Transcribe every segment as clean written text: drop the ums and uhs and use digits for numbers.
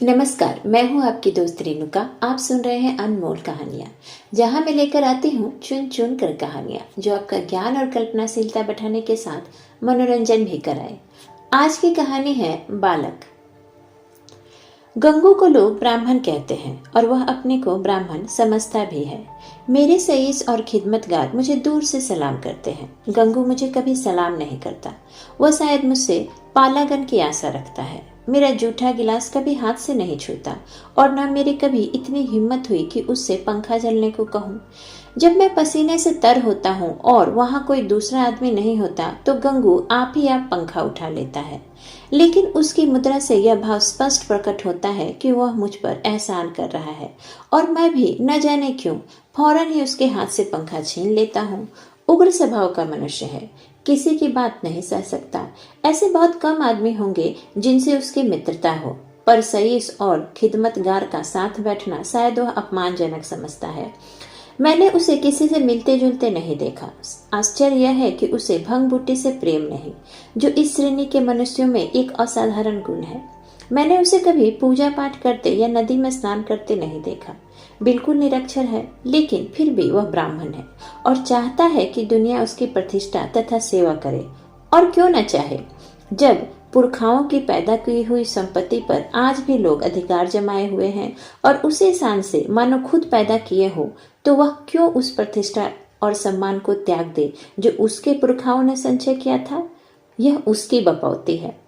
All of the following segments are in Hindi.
नमस्कार, मैं हूं आपकी दोस्त रेणुका। आप सुन रहे हैं अनमोल कहानियां, जहां मैं लेकर आती हूं चुन चुन कर कहानियां जो आपका ज्ञान और कल्पनाशीलता बढ़ाने के साथ मनोरंजन भी कराए। आज की कहानी है बालक। गंगू को लोग ब्राह्मण कहते हैं और वह अपने को ब्राह्मण समझता भी है। मेरे सईस और खिदमतगार मुझे दूर से सलाम करते हैं। गंगू मुझे कभी सलाम नहीं करता। वह शायद मुझसे पालागन की आशा रखता है। मेरा जूठा गिलास कभी हाथ से नहीं छूता और न मेरी कभी इतनी हिम्मत हुई कि उससे पंखा झलने को कहूँ। जब मैं पसीने से तर होता हूँ और वहाँ कोई दूसरा आदमी नहीं होता तो गंगू आप ही आप पंखा उठा लेता है, लेकिन उसकी मुद्रा से यह भाव स्पष्ट प्रकट होता है कि वह मुझ पर एहसान कर रहा है और मैं भी न जाने क्यों फौरन ही उसके हाथ से पंखा छीन लेता हूँ। उग्र स्वभाव का मनुष्य है, किसी की बात नहीं सह सकता। ऐसे बहुत कम आदमी होंगे जिनसे उसकी मित्रता हो, पर सईस और खिदमतगार का साथ बैठना शायद वह अपमानजनक समझता है। मैंने उसे किसी से मिलते जुलते नहीं देखा। आश्चर्य यह है कि उसे भंग बूटी से प्रेम नहीं, जो इस श्रेणी के मनुष्यों में एक असाधारण गुण है। मैंने उसे कभी पूजा पाठ करते या नदी में स्नान करते नहीं देखा। बिल्कुल निरक्षर है, लेकिन फिर भी वह ब्राह्मण है और चाहता है कि दुनिया उसकी प्रतिष्ठा तथा सेवा करे। और क्यों न चाहे, जब पुरखाओं की पैदा की हुई संपत्ति पर आज भी लोग अधिकार जमाए हुए हैं और उसे शान से मानो खुद पैदा किए हो, तो वह क्यों उस प्रतिष्ठा और सम्मान को त्याग दे जो उसके पुरखाओं ने संचय किया था। यह उसकी बपौती है।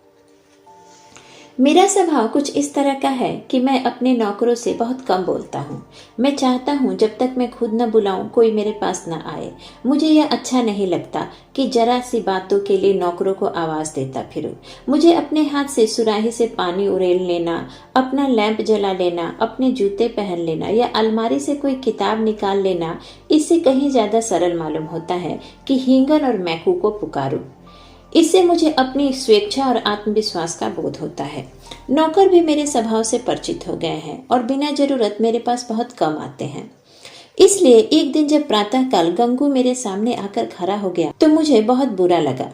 मेरा स्वभाव कुछ इस तरह का है कि मैं अपने नौकरों से बहुत कम बोलता हूँ। मैं चाहता हूँ जब तक मैं खुद न बुलाऊं कोई मेरे पास न आए। मुझे यह अच्छा नहीं लगता कि जरा सी बातों के लिए नौकरों को आवाज देता फिरूं। मुझे अपने हाथ से सुराही से पानी उड़ेल लेना, अपना लैंप जला लेना, अपने जूते पहन लेना या अलमारी से कोई किताब निकाल लेना, इससे कहीं ज्यादा सरल मालूम होता है कि हींगन और मैकू को पुकारूं। इससे मुझे अपनी स्वेच्छा और आत्मविश्वास का बोध होता है। नौकर भी मेरे स्वभाव से परिचित हो गए हैं और बिना जरूरत मेरे पास बहुत कम आते हैं। इसलिए एक दिन जब प्रातःकाल गंगू मेरे सामने आकर खड़ा हो गया तो मुझे बहुत बुरा लगा।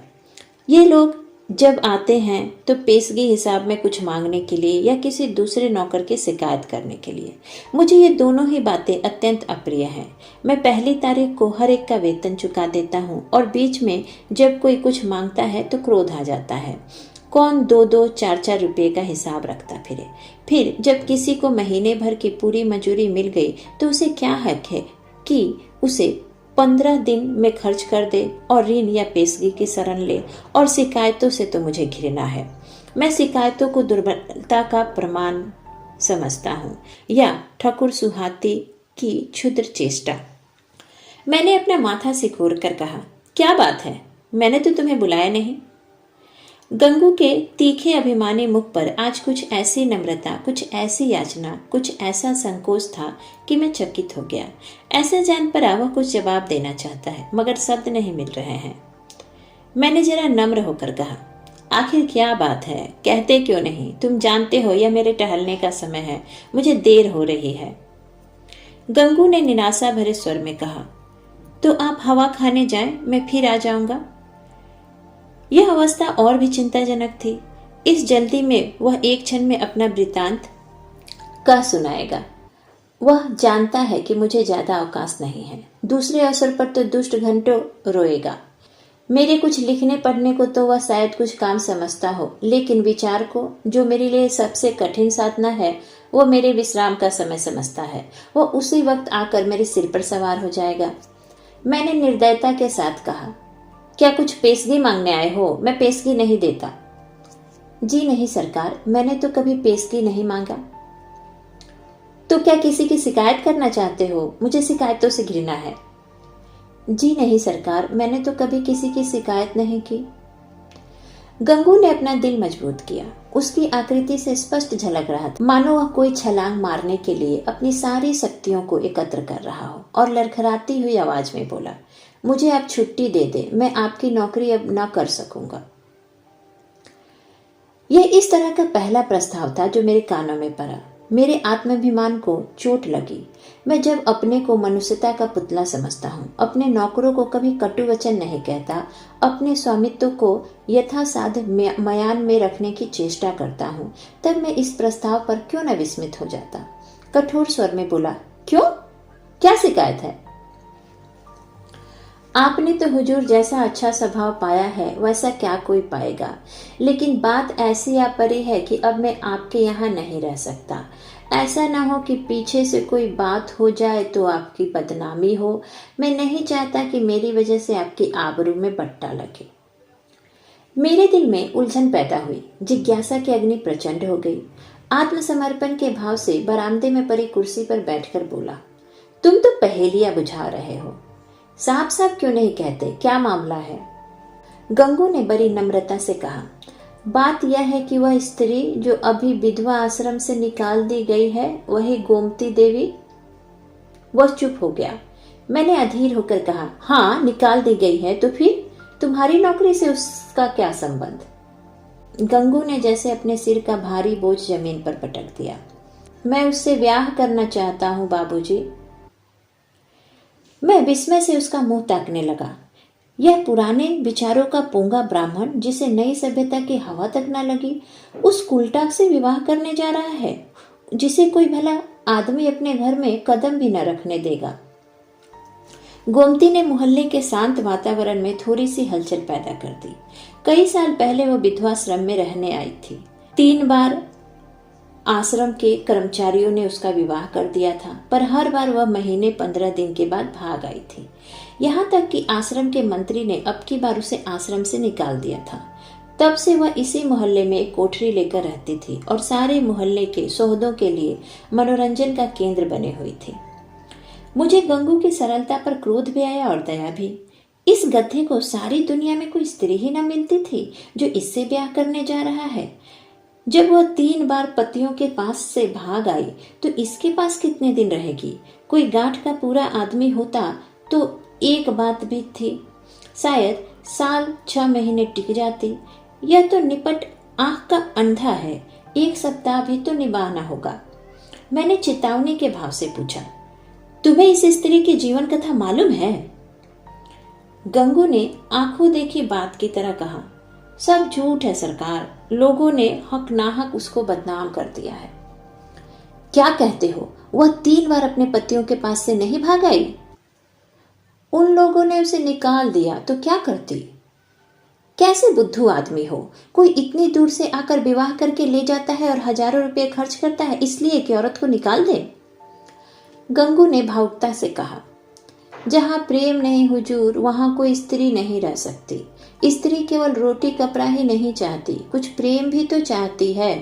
ये लोग जब आते हैं तो पेशगी हिसाब में कुछ मांगने के लिए या किसी दूसरे नौकर की शिकायत करने के लिए। मुझे ये दोनों ही बातें अत्यंत अप्रिय हैं। मैं पहली तारीख को हर एक का वेतन चुका देता हूँ और बीच में जब कोई कुछ मांगता है तो क्रोध आ जाता है। कौन 2-2, 4-4 रुपये का हिसाब रखता फिरे। फिर जब किसी को महीने भर की पूरी मजूरी मिल गई तो उसे क्या हक है कि उसे 15 दिन में खर्च कर दे और ऋण या पेशगी की शरण ले। और शिकायतों से तो मुझे घृणा है। मैं शिकायतों को दुर्बलता का प्रमाण समझता हूँ या ठकुर सुहाती की क्षुद्र चेष्टा। मैंने अपना माथा सिकोड़ कर कहा, क्या बात है, मैंने तो तुम्हें बुलाया नहीं। गंगू के तीखे अभिमानी मुख पर आज कुछ ऐसी नम्रता, कुछ ऐसी याचना, कुछ ऐसा संकोच था कि मैं चकित हो गया। ऐसा जान पड़ा वह कुछ जवाब देना चाहता है मगर शब्द नहीं मिल रहे हैं। मैंने जरा नम्र होकर कहा, आखिर क्या बात है, कहते क्यों नहीं? तुम जानते हो यह मेरे टहलने का समय है, मुझे देर हो रही है। गंगू ने निराशा भरे स्वर में कहा, तो आप हवा खाने जाएं, मैं फिर आ जाऊंगा। यह अवस्था और भी चिंताजनक थी। इस जल्दी में वह एक क्षण में अपना वृतांत कह सुनाएगा। वह जानता है कि मुझे ज्यादा अवकाश नहीं है। दूसरे अवसर पर तो दुष्ट घंटों रोएगा। मेरे कुछ लिखने पढ़ने को तो वह शायद कुछ काम समझता हो, लेकिन विचार को, जो मेरे लिए सबसे कठिन साधना है, वो मेरे विश्राम का समय समझता है। वह उसी वक्त आकर मेरे सिर पर सवार हो जाएगा। मैंने निर्दयता के साथ कहा, क्या कुछ पेशगी मांगने आए हो? मैं पेशगी नहीं देता। जी नहीं सरकार, मैंने तो कभी पेशगी नहीं मांगा। तो क्या किसी की शिकायत करना चाहते हो? मुझे शिकायतों से घृणा है। जी नहीं सरकार, मैंने तो कभी किसी की शिकायत नहीं की। गंगू ने अपना दिल मजबूत किया। उसकी आकृति से स्पष्ट झलक रहा था, मानो वह कोई छलांग मारने के लिए अपनी सारी शक्तियों को एकत्र कर रहा हो, और लड़खड़ाती हुई आवाज में बोला, मुझे आप छुट्टी दे दे, मैं आपकी नौकरी अब न कर सकूंगा। यह इस तरह का पहला प्रस्ताव था जो मेरे कानों में पड़ा। मेरे आत्माभिमान को चोट लगी। मैं जब अपने को मनुष्यता का पुतला समझता हूँ, अपने नौकरों को कभी कटु वचन नहीं कहता, अपने स्वामित्व को यथासाध्य म्यान में रखने की चेष्टा करता हूँ, तब मैं इस प्रस्ताव पर क्यों न विस्मित हो जाता। कठोर स्वर में बोला, क्यों, क्या शिकायत है? आपने तो हुजूर जैसा अच्छा स्वभाव पाया है वैसा क्या कोई पाएगा, लेकिन बात ऐसी आ पड़ी है कि अब मैं आपके यहाँ नहीं रह सकता। ऐसा ना हो कि पीछे से कोई बात हो जाए तो आपकी बदनामी हो। मैं नहीं चाहता कि मेरी वजह से आपकी आबरू में बट्टा लगे। मेरे दिल में उलझन पैदा हुई, जिज्ञासा की अग्नि प्रचंड हो गई। आत्मसमर्पण के भाव से बरामदे में पड़ी कुर्सी पर बैठकर बोला, तुम तो पहेलियां बुझा रहे हो, साफ साफ क्यों नहीं कहते, क्या मामला है? गंगू ने बड़ी नम्रता से कहा, बात यह है कि वह स्त्री जो अभी विधवा आश्रम से निकाल दी गई है, वही गोमती देवी। वह चुप हो गया। मैंने अधीर होकर कहा, हाँ निकाल दी गई है, तो फिर तुम्हारी नौकरी से उसका क्या संबंध? गंगू ने जैसे अपने सिर का भारी बोझ जमीन पर पटक दिया। मैं उससे ब्याह करना चाहता हूँ बाबूजी। मैं विस्मय से उसका मुंह ताकने लगा। यह पुराने विचारों का पोंगा ब्राह्मण, जिसे नई सभ्यता की हवा तक न लगी, उस कुलटाक से विवाह करने जा रहा है, जिसे कोई भला आदमी अपने घर में कदम भी न रखने देगा। गोमती ने मोहल्ले के शांत वातावरण में थोड़ी सी हलचल पैदा कर दी। कई साल पहले वह विधवाश्रम में रहने आई थी। 3 बार आश्रम के कर्मचारियों ने उसका विवाह कर दिया था, पर हर बार वह महीने 15 दिन के बाद भाग आई थी। यहाँ तक कि आश्रम के मंत्री ने अब की बार उसे आश्रम से निकाल दिया था। तब से वह इसी मोहल्ले में एक कोठरी लेकर रहती थी और सारे मोहल्ले के सौदों के लिए मनोरंजन का केंद्र बने हुई थी। मुझे गंगू की सरलता पर क्रोध भी आया और दया भी। इस गधे को सारी दुनिया में कोई स्त्री ही न मिलती थी जो इससे ब्याह करने जा रहा है। जब वह 3 बार पतियों के पास से भाग आई तो इसके पास कितने दिन रहेगी? कोई गांठ का पूरा आदमी होता तो एक बात भी थी, शायद साल 6 महीने टिक जाती। यह तो निपट आंख का अंधा है, 1 सप्ताह भी तो निभाना होगा। मैंने चेतावनी के भाव से पूछा, तुम्हें इस स्त्री की जीवन कथा मालूम है? गंगू ने आंखों देखी बात की तरह कहा, सब झूठ है सरकार, लोगों ने हक नाहक उसको बदनाम कर दिया है। क्या कहते हो? वह 3 बार अपने पतियों के पास से नहीं भाग आई? उन लोगों ने उसे निकाल दिया तो क्या करती? कैसे बुद्धू आदमी हो, कोई इतनी दूर से आकर विवाह करके ले जाता है और हजारों रुपए खर्च करता है इसलिए कि औरत को निकाल दे। गंगू ने भावुकता से कहा, जहाँ प्रेम नहीं हुजूर, वहाँ कोई स्त्री नहीं रह सकती। स्त्री केवल रोटी कपड़ा ही नहीं चाहती, कुछ प्रेम भी तो चाहती है।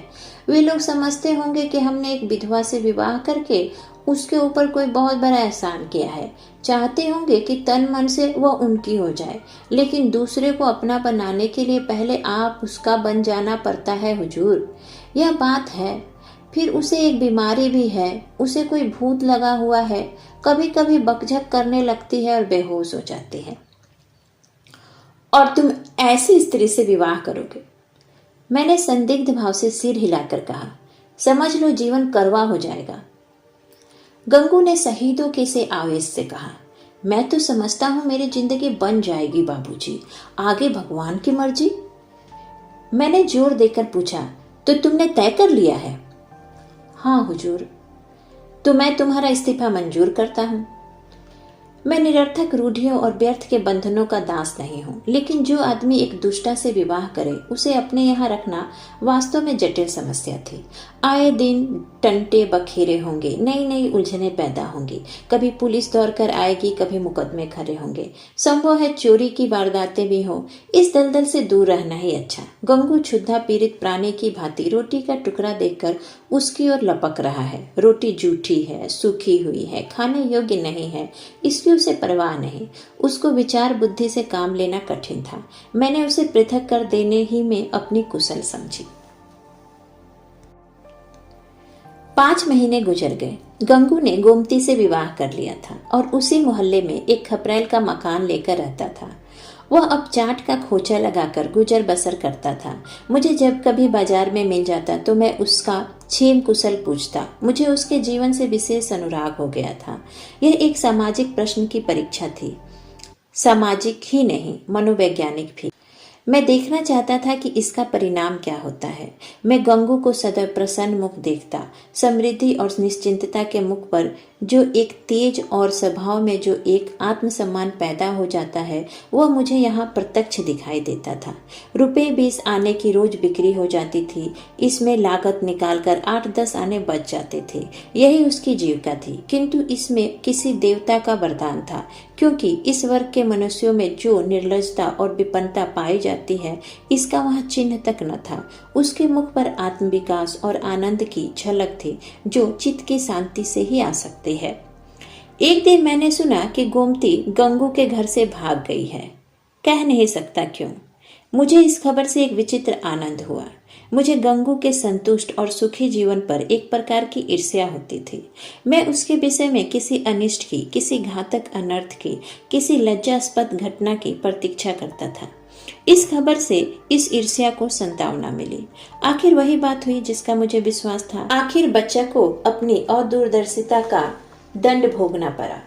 वे लोग समझते होंगे कि हमने एक विधवा से विवाह करके उसके ऊपर कोई बहुत बड़ा एहसान किया है। चाहते होंगे कि तन मन से वह उनकी हो जाए, लेकिन दूसरे को अपना बनाने के लिए पहले आप उसका बन जाना पड़ता है हुजूर। यह बात है। फिर उसे एक बीमारी भी है, उसे कोई भूत लगा हुआ है, कभी कभी बकझक करने लगती है और बेहोश हो जाती है। और तुम ऐसी स्त्री से विवाह करोगे? मैंने संदिग्ध भाव से सिर हिलाकर कहा, समझ लो जीवन करवा हो जाएगा। गंगू ने शहीदों के से आवेश से कहा, मैं तो समझता हूं मेरी जिंदगी बन जाएगी बाबूजी, आगे भगवान की मर्जी। मैंने जोर देकर पूछा, तो तुमने तय कर लिया है? हाँ हुजूर। तो मैं तुम्हारा इस्तीफा मंजूर करता हूं। मैं निरर्थक रूढ़ियों और व्यर्थ के बंधनों का दास नहीं हूँ, लेकिन जो आदमी एक दुष्टा से विवाह करे उसे अपने यहाँ रखना वास्तव में जटिल समस्या थी। आए दिन टंटे बखेरे होंगे, नई नई उलझने पैदा होंगी, कभी पुलिस दौड़ कर आएगी, कभी मुकदमे खड़े होंगे, संभव है चोरी की वारदातें भी हो। इस दलदल से दूर रहना ही अच्छा। गंगू क्षुधा पीड़ित प्राणी की भांति रोटी का टुकड़ा देखकर उसकी ओर लपक रहा है। रोटी जूठी है, सूखी हुई है, खाने योग्य नहीं है, इसकी उसे परवाह नहीं। उसको विचार बुद्धि से काम लेना कठिन था। मैंने उसे पृथक कर देने ही में अपनी कुशल समझी। 5 महीने गुजर गए। गंगू ने गोमती से विवाह कर लिया था और उसी मोहल्ले में एक खपरेल का मकान लेकर रहता था। वह अब चाट का खोचा लगाकर गुजर बसर करता था। मुझे जब कभी बाजार में मिल जाता तो मैं उसका क्षेम कुशल पूछता। मुझे उसके जीवन से विशेष अनुराग हो गया था। यह एक सामाजिक प्रश्न की परीक्षा थी, सामाजिक ही नहीं मनोवैज्ञानिक भी। मैं देखना चाहता था कि इसका परिणाम क्या होता है। मैं गंगू को सदैव प्रसन्न मुख देखता। समृद्धि और निश्चिंतता के मुख पर जो एक तेज और स्वभाव में जो एक आत्मसम्मान पैदा हो जाता है, वह मुझे यहाँ प्रत्यक्ष दिखाई देता था। रुपए 20 आने की रोज बिक्री हो जाती थी। इसमें लागत निकालकर 8-10 आने बच जाते थे। यही उसकी जीविका थी। किंतु इसमें किसी देवता का वरदान था, क्योंकि इस वर्ग के मनुष्यों में जो निर्लजता और विपन्नता पाई जाती है, इसका वहाँ चिन्ह तक न था। उसके मुख पर आत्मविकास और आनंद की झलक थी, जो चित्त की शांति से ही आ सकती है। एक दिन मैंने सुना कि गोमती गंगू के घर से भाग गई है। कह नहीं सकता क्यों। मुझे इस खबर से एक विचित्र आनंद हुआ। मुझे गंगू के संतुष्ट और सुखी जीवन पर एक प्रकार की ईर्ष्या होती थी। मैं उसके विषय में किसी अनिष्ट की, किसी घातक अनर्थ की, किसी लज्जास्पद घटना की प्रतीक्षा करता था। इस खबर से इस ईर्ष्या को संतावना मिली। आखिर वही बात हुई जिसका मुझे विश्वास था। आखिर बच्चा को अपनी अदूरदर्शिता का दंड भोगना पड़ा।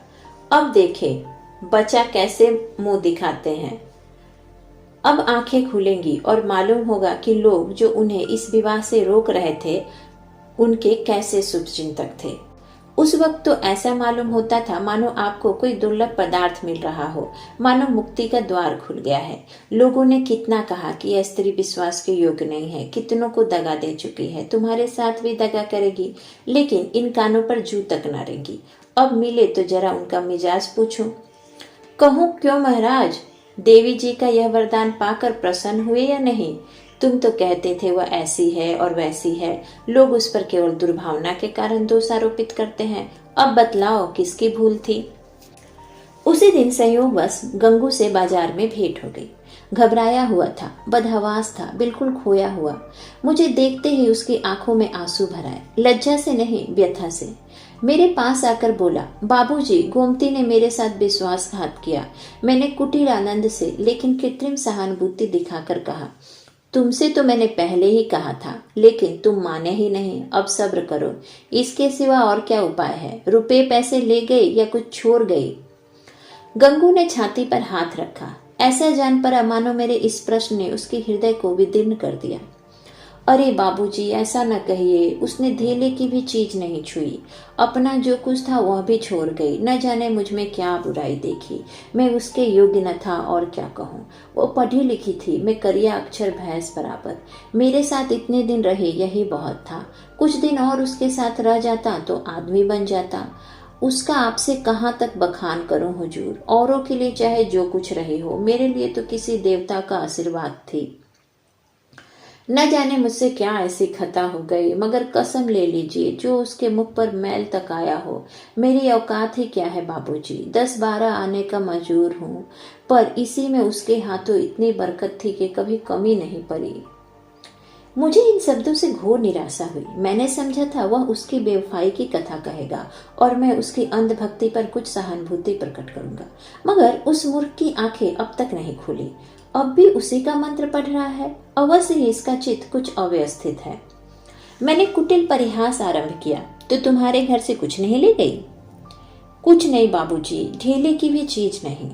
अब देखे बच्चा कैसे मुंह दिखाते हैं। अब आंखें खुलेंगी और मालूम होगा कि लोग जो उन्हें इस विवाह से रोक रहे थे, उनके कैसे शुभचिंतक थे। उस वक्त तो ऐसा मालूम होता था मानो आपको कोई दुर्लभ पदार्थ मिल रहा हो, मानो मुक्ति का द्वार खुल गया है। लोगों ने कितना कहा कि यह स्त्री विश्वास के योग्य नहीं है, कितनों को दगा दे चुकी है, तुम्हारे साथ भी दगा करेगी, लेकिन इन कानों पर जू तक न रहेगी। अब मिले तो जरा उनका मिजाज पूछूं। कहूं क्यों महाराज, देवी जी का यह वरदान पाकर प्रसन्न हुए या नहीं? तुम तो कहते थे वह ऐसी है और वैसी है। लोग उस पर केवल दुर्भावना के कारण दोष आरोपित करते हैं। अब बतलाओ किसकी भूल थी? उसी दिन संयोगवश गंगू से बाजार में भेंट हो गई। घबराया हुआ था, बदहवास था, बिल्कुल खोया हुआ। मुझे देखते ही उसकी आंखों में आंसू भर आए, लज्जा से नहीं व्यथा से। मेरे पास आकर बोला, बाबूजी, गोमती ने मेरे साथ विश्वासघात किया। मैंने कुटिल आनंद से लेकिन कृत्रिम सहानुभूति दिखाकर कहा, तुमसे तो मैंने पहले ही कहा था, लेकिन तुम माने ही नहीं। अब सब्र करो, इसके सिवा और क्या उपाय है? रुपए पैसे ले गए या कुछ छोड़ गई? गंगू ने छाती पर हाथ रखा। ऐसा जान पड़ा मानो मेरे इस प्रश्न ने उसके हृदय को विदीर्ण कर दिया। अरे बाबूजी, ऐसा न कहिए, उसने धेले की भी चीज नहीं छुई। अपना जो कुछ था वह भी छोड़ गई। न जाने मुझ में क्या बुराई देखी। मैं उसके योग्य न था और क्या कहूँ। वो पढ़ी लिखी थी, मैं करिया अक्षर भैंस बराबर। मेरे साथ इतने दिन रही, यही बहुत था। कुछ दिन और उसके साथ रह जाता तो आदमी बन जाता। उसका आपसे कहाँ तक बखान करूं हुजूर। औरों के लिए चाहे जो कुछ रही हो, मेरे लिए तो किसी देवता का आशीर्वाद थी। न जाने मुझसे क्या ऐसी खता हो गई, मगर कसम ले लीजिए जो उसके मुख पर मैल तक आया हो। मेरी औकात ही क्या है बाबूजी, 10-12 आने का मजूर हूँ, पर इसी में उसके हाथों इतनी बरकत थी कि कभी कमी नहीं पड़ी। मुझे इन शब्दों से घोर निराशा हुई। मैंने समझा था वह उसकी बेवफाई की कथा कहेगा और मैं उसकी अंधभक्ति पर कुछ सहानुभूति प्रकट करूंगा, मगर उस मूर्ख की आंखें अब तक नहीं खुली। अब भी उसी का मंत्र पढ़ रहा है। अवश्य ही इसका चित्त कुछ अव्यवस्थित है। मैंने कुटिल परिहास आरंभ किया, तो तुम्हारे घर से कुछ नहीं ले गई? कुछ नहीं बाबूजी, ढेले की भी चीज नहीं।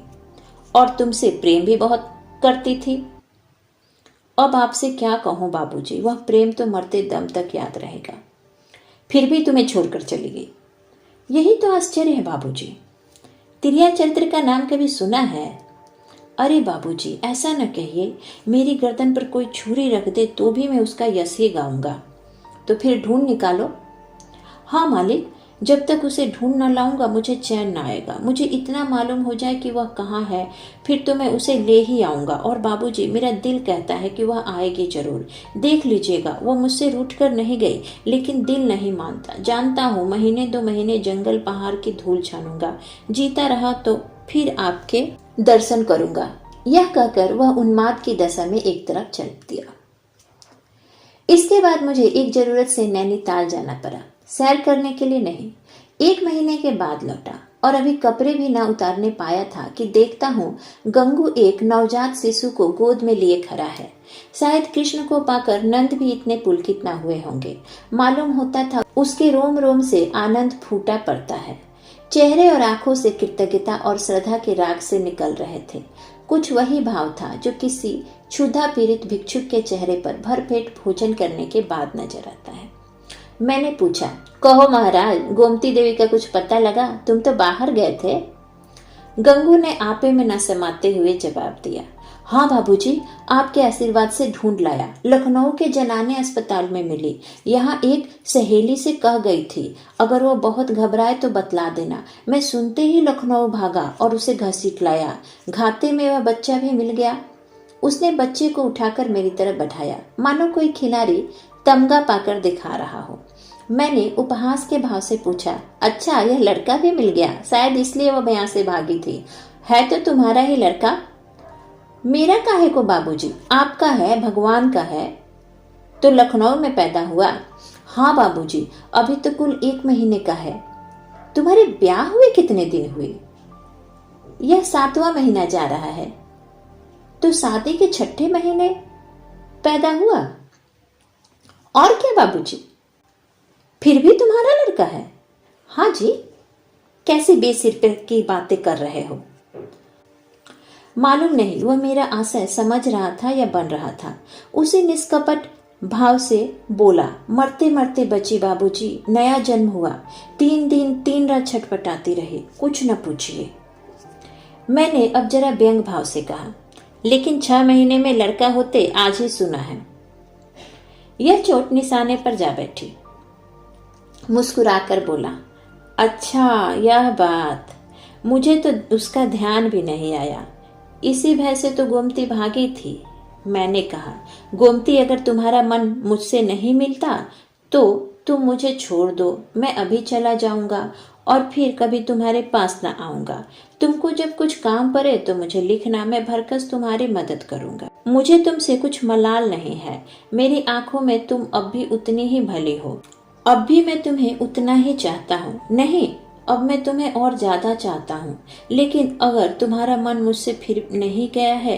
और तुमसे प्रेम भी बहुत करती थी। अब आपसे क्या कहूं बाबूजी, वह प्रेम तो मरते दम तक याद रहेगा। फिर भी तुम्हें छोड़कर चली गई, यही तो आश्चर्य है बाबूजी। तिरिया चरित्र का नाम कभी सुना है? अरे बाबूजी, ऐसा न कहिए। मेरी गर्दन पर कोई छुरी रख दे तो भी मैं उसका यश ही गाऊंगा। तो फिर ढूंढ निकालो। हाँ मालिक, जब तक उसे ढूंढ न लाऊंगा मुझे चैन न आएगा। मुझे इतना मालूम हो जाए कि वह कहाँ है, फिर तो मैं उसे ले ही आऊंगा। और बाबूजी, मेरा दिल कहता है कि वह आएगी जरूर। देख लीजिएगा, वो मुझसे रूठ कर नहीं गई, लेकिन दिल नहीं मानता। जानता हूँ, महीने 2 महीने जंगल पहाड़ की धूल छानूंगा। जीता रहा तो फिर आपके दर्शन करूंगा। यह कहकर वह उन्माद की दशा में एक तरफ चल दिया। इसके बाद मुझे एक जरूरत से नैनीताल जाना पड़ा, सैर करने के लिए नहीं। 1 महीने के बाद लौटा। और अभी कपड़े भी ना उतारने पाया था कि देखता हूँ गंगू एक नवजात शिशु को गोद में लिए खड़ा है। शायद कृष्ण को पाकर नंद भी इतने पुलकित न हुए होंगे। मालूम होता था उसके रोम रोम से आनंद फूटा पड़ता है। चेहरे और आंखों से कृतज्ञता और श्रद्धा के राग से निकल रहे थे। कुछ वही भाव था जो किसी क्षुधा पीड़ित भिक्षुक के चेहरे पर भरपेट भोजन करने के बाद नजर आता है। मैंने पूछा, कहो महाराज, गोमती देवी का कुछ पता लगा? तुम तो बाहर गए थे। गंगू ने आपे में न समाते हुए जवाब दिया, हाँ बाबूजी, आपके आशीर्वाद से ढूंढ लाया। लखनऊ के जनाने अस्पताल में मिली। यहाँ एक सहेली से कह गई थी, अगर वो बहुत घबराए तो बतला देना। मैं सुनते ही लखनऊ भागा और उसे घसीट लाया। घाते में वह बच्चा भी मिल गया। उसने बच्चे को उठाकर मेरी तरफ बढ़ाया, मानो कोई खिलाड़ी तमगा पाकर दिखा रहा हो। मैंने उपहास के भाव से पूछा, अच्छा, यह लड़का भी मिल गया? शायद इसलिए वह यहाँ से भागी थी। है तो तुम्हारा ही लड़का? मेरा काहे को बाबूजी, आपका है, भगवान का है। तो लखनऊ में पैदा हुआ? हाँ बाबूजी, अभी तो कुल 1 महीने का है। तुम्हारे ब्याह हुए कितने दिन हुए? यह 7वां महीना जा रहा है। तो शादी के 6ठे महीने पैदा हुआ? और क्या बाबूजी? फिर भी तुम्हारा लड़का है? हाँ जी। कैसे बेसिर पे की बातें कर रहे हो? मालूम नहीं वह मेरा आशय समझ रहा था या बन रहा था। उसी निष्कपट भाव से बोला, मरते मरते बची बाबूजी, नया जन्म हुआ। 3 दिन 3 रात छटपटाती रही, कुछ न पूछिए। मैंने अब जरा व्यंग भाव से कहा, लेकिन 6 महीने में लड़का होते आज ही सुना है। यह चोट निशाने पर जा बैठी। मुस्कुराकर बोला, अच्छा यह बात, मुझे तो उसका ध्यान भी नहीं आया। इसी भय से तो गोमती भागी थी। मैंने कहा, गोमती, अगर तुम्हारा मन मुझसे नहीं मिलता तो तुम मुझे छोड़ दो। मैं अभी चला जाऊंगा और फिर कभी तुम्हारे पास न आऊंगा। तुमको जब कुछ काम पड़े तो मुझे लिखना, मैं भरकस तुम्हारी मदद करूंगा। मुझे तुमसे कुछ मलाल नहीं है। मेरी आंखों में तुम अब भी उतनी ही भली हो। अब भी मैं तुम्हें उतना ही चाहता हूँ। नहीं, अब मैं तुम्हें और ज्यादा चाहता हूँ। लेकिन अगर तुम्हारा मन मुझसे फिर नहीं गया है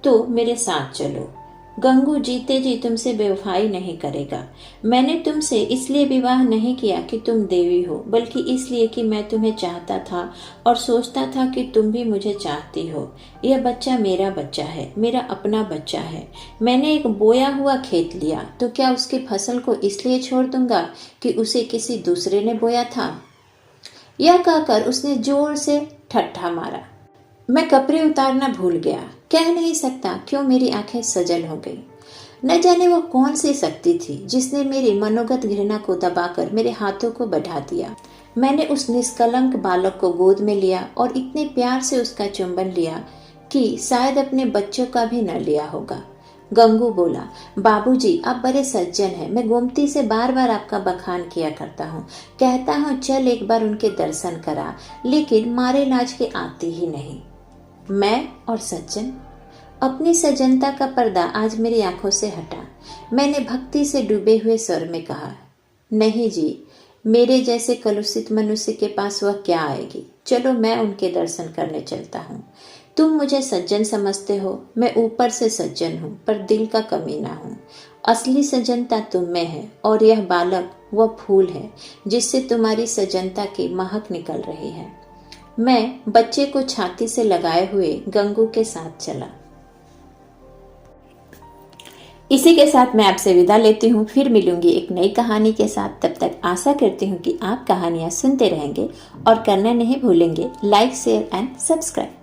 तो मेरे साथ चलो। गंगू जीते जी तुमसे बेवफाई नहीं करेगा। मैंने तुमसे इसलिए विवाह नहीं किया कि तुम देवी हो, बल्कि इसलिए कि मैं तुम्हें चाहता था और सोचता था कि तुम भी मुझे चाहती हो। यह बच्चा मेरा बच्चा है, मेरा अपना बच्चा है। मैंने एक बोया हुआ खेत लिया तो क्या उसकी फसल को इसलिए छोड़ दूंगा कि उसे किसी दूसरे ने बोया था? यह कहकर उसने जोर से ठट्ठा मारा। मैं कपड़े उतारना भूल गया। कह नहीं सकता क्यों मेरी आंखें सजल हो गई। न जाने वो कौन सी शक्ति थी जिसने मेरी मनोगत घृणा को दबाकर मेरे हाथों को बढ़ा दिया। मैंने उस निष्कलंक बालक को गोद में लिया और इतने प्यार से उसका चुंबन लिया कि शायद अपने बच्चों का भी न लिया होगा। गंगू बोला, बाबूजी, आप बड़े सज्जन हैं। मैं गोमती से बार बार आपका बखान किया करता हूँ। कहता हूँ चल एक बार उनके दर्शन करा, लेकिन मारे लाज के आती ही नहीं। मैं और सज्जन? अपनी सज्जनता का पर्दा आज मेरी आंखों से हटा। मैंने भक्ति से डूबे हुए स्वर में कहा, नहीं जी, मेरे जैसे कलुषित मनुष्य के पास वह क्या आएगी। चलो मैं उनके दर्शन करने चलता हूँ। तुम मुझे सज्जन समझते हो। मैं ऊपर से सज्जन हूँ पर दिल का कमीना हूँ। असली सज्जनता तुम में है और यह बालक वह फूल है जिससे तुम्हारी सज्जनता की महक निकल रही है। मैं बच्चे को छाती से लगाए हुए गंगू के साथ चला। इसी के साथ मैं आपसे विदा लेती हूँ। फिर मिलूंगी एक नई कहानी के साथ। तब तक आशा करती हूँ कि आप कहानियाँ सुनते रहेंगे और करना नहीं भूलेंगे लाइक, शेयर एंड सब्सक्राइब।